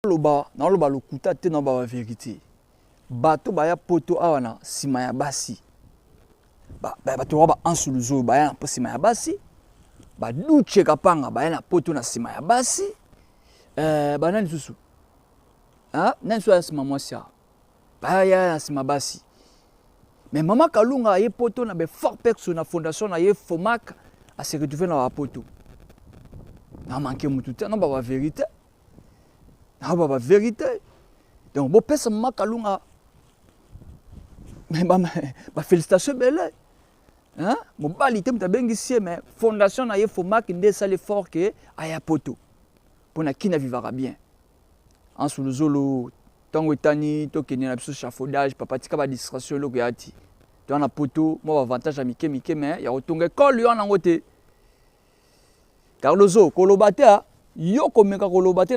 loba lokuta te na ba vérité. Bato baya poto awana sima ya basi. Bato ba ansuluzo baya na sima ya basi. Ba duche kapanga baya na poto na sima ya basi. Banani susu. Nani so ya sima mwasi. Baya na sima basi. Mais Maman Kalunga ye poto na be fort perso na fondation na ye Fomak a se retrouver na ba poto. Na manqué mutu te na ba vérité. Na ba vérité. Donc bo pesa Maman Kalunga. Mais ba félicitations belle. Mon balité mta bengi mais fondation na ye Fomak nde ça l'effort que aya poto. Pour na kina vivra bien. En sous le zolo tango etani to kenya na biso chafaudage papa tika ba distraction loko yati. To na poto mo avantage à mike mais ya otonga école yo na ngote. Carlozo kolobate yo komeka kolobate